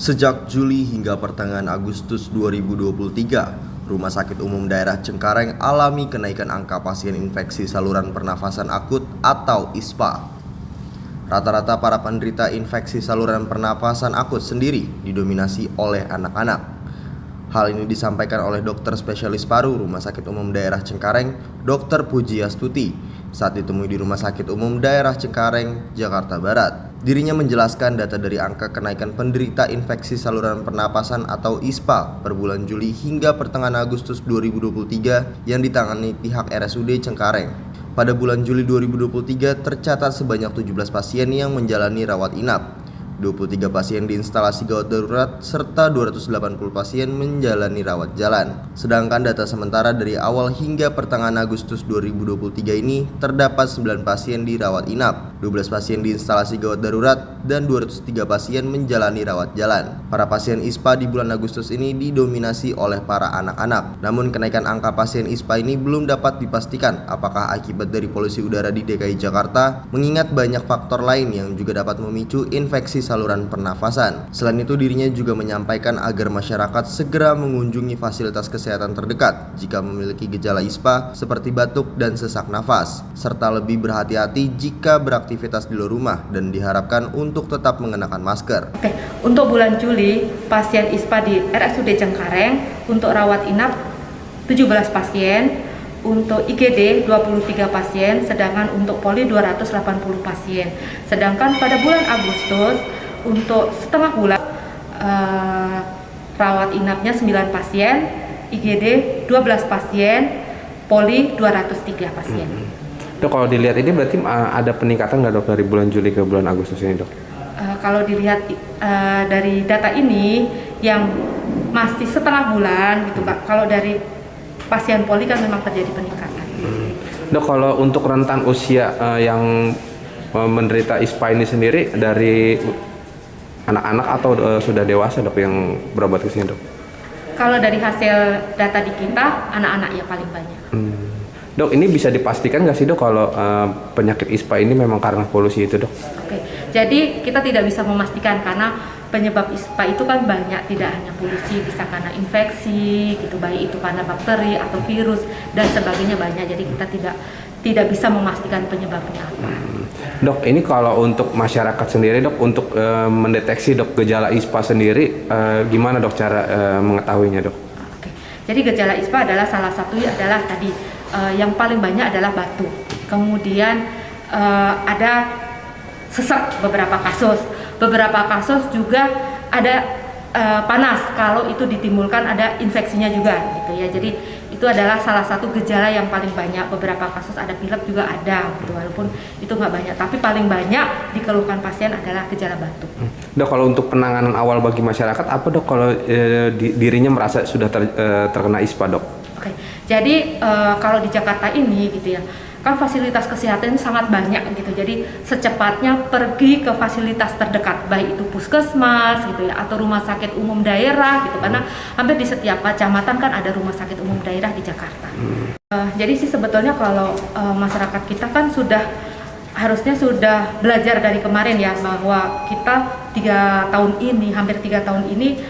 Sejak Juli hingga pertengahan Agustus 2023, Rumah Sakit Umum Daerah Cengkareng alami kenaikan angka pasien infeksi saluran pernafasan akut atau ISPA. Rata-rata para penderita infeksi saluran pernafasan akut sendiri didominasi oleh anak-anak. Hal ini disampaikan oleh dokter spesialis paru Rumah Sakit Umum Daerah Cengkareng, Dr. Pujiastuti, saat ditemui di Rumah Sakit Umum Daerah Cengkareng, Jakarta Barat. Dirinya menjelaskan data dari angka kenaikan penderita infeksi saluran pernapasan atau ISPA per bulan Juli hingga pertengahan Agustus 2023 yang ditangani pihak RSUD Cengkareng. Pada bulan Juli 2023 tercatat sebanyak 17 pasien yang menjalani rawat inap, 23 pasien di instalasi gawat darurat, serta 280 pasien menjalani rawat jalan. Sedangkan data sementara dari awal hingga pertengahan Agustus 2023 ini terdapat 9 pasien di rawat inap, 12 pasien di instalasi gawat darurat, dan 203 pasien menjalani rawat jalan. Para pasien ISPA di bulan Agustus ini didominasi oleh para anak-anak. Namun kenaikan angka pasien ISPA ini belum dapat dipastikan apakah akibat dari polusi udara di DKI Jakarta, mengingat banyak faktor lain yang juga dapat memicu infeksi saluran pernafasan. Selain itu, dirinya juga menyampaikan agar masyarakat segera mengunjungi fasilitas kesehatan terdekat jika memiliki gejala ISPA seperti batuk dan sesak nafas, serta lebih berhati-hati jika beraktivitas di luar rumah dan diharapkan untuk tetap mengenakan masker. Untuk bulan Juli, pasien ISPA di RSUD Cengkareng untuk rawat inap 17 pasien, untuk IGD 23 pasien, sedangkan untuk poli 280 pasien. Sedangkan pada bulan Agustus untuk setengah bulan rawat inapnya 9 pasien, IGD 12 pasien, poli 203 pasien. Dok, kalau dilihat ini berarti ada peningkatan nggak dok dari bulan Juli ke bulan Agustus ini dok? Kalau dilihat dari data ini yang masih setengah bulan gitu Pak, kalau dari pasien poli kan memang terjadi peningkatan. Dok, kalau untuk rentan usia yang menderita ISPA ini sendiri dari anak-anak atau sudah dewasa dok yang berobat ke sini dok? Kalau dari hasil data di kita, anak-anak ya paling banyak. Dok, ini bisa dipastikan nggak sih dok kalau penyakit ISPA ini memang karena polusi itu dok? Oke, jadi kita tidak bisa memastikan karena penyebab ISPA itu kan banyak, tidak hanya polusi, bisa karena infeksi, gitu, baik itu karena bakteri atau virus dan sebagainya banyak. Jadi kita tidak bisa memastikan penyebabnya apa. Dok, ini kalau untuk masyarakat sendiri dok, untuk mendeteksi dok gejala ISPA sendiri, gimana dok cara mengetahuinya dok? Oke, jadi gejala ISPA adalah salah satu adalah tadi yang paling banyak adalah batuk. Kemudian ada sesak beberapa kasus juga ada panas kalau itu ditimbulkan ada infeksinya juga gitu ya. Jadi itu adalah salah satu gejala yang paling banyak. Beberapa kasus ada pilek juga ada gitu, walaupun itu nggak banyak, tapi paling banyak dikeluhkan pasien adalah gejala batuk. Dok, kalau untuk penanganan awal bagi masyarakat apa dok kalau dirinya merasa sudah terkena ISPA dok? Oke, jadi kalau di Jakarta ini gitu ya, kan fasilitas kesehatan sangat banyak gitu. Jadi secepatnya pergi ke fasilitas terdekat, baik itu puskesmas gitu ya atau rumah sakit umum daerah gitu, karena hampir di setiap kecamatan kan ada rumah sakit umum daerah di Jakarta. Jadi sih sebetulnya kalau masyarakat kita kan harusnya sudah belajar dari kemarin ya, bahwa kita hampir 3 tahun ini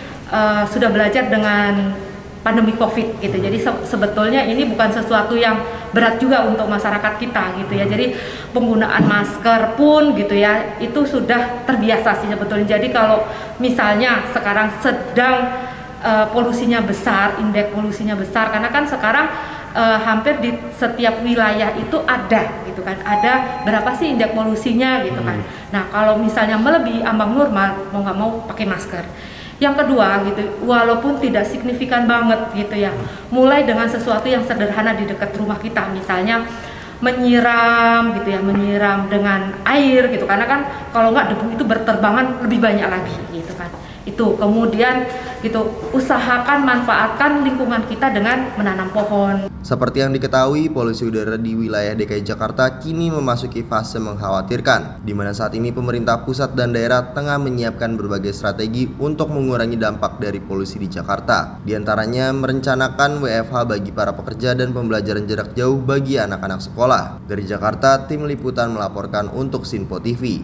sudah belajar dengan pandemi COVID gitu. Jadi sebetulnya ini bukan sesuatu yang berat juga untuk masyarakat kita gitu ya. Jadi penggunaan masker pun gitu ya, itu sudah terbiasa sih sebetulnya. Jadi kalau misalnya sekarang sedang polusinya besar, indeks polusinya besar, karena kan sekarang hampir di setiap wilayah itu ada gitu kan, ada berapa sih indeks polusinya gitu kan. Nah kalau misalnya melebihi ambang normal, mau nggak mau pakai masker. Yang kedua gitu, walaupun tidak signifikan banget gitu ya, mulai dengan sesuatu yang sederhana di dekat rumah kita, misalnya menyiram gitu ya, menyiram dengan air gitu, karena kan kalau nggak debu itu berterbangan lebih banyak lagi gitu kan. Itu kemudian gitu, usahakan manfaatkan lingkungan kita dengan menanam pohon. Seperti yang diketahui, polusi udara di wilayah DKI Jakarta kini memasuki fase mengkhawatirkan, di mana saat ini pemerintah pusat dan daerah tengah menyiapkan berbagai strategi untuk mengurangi dampak dari polusi di Jakarta. Di antaranya merencanakan WFH bagi para pekerja dan pembelajaran jarak jauh bagi anak-anak sekolah. Dari Jakarta, tim liputan melaporkan untuk Sinpo TV.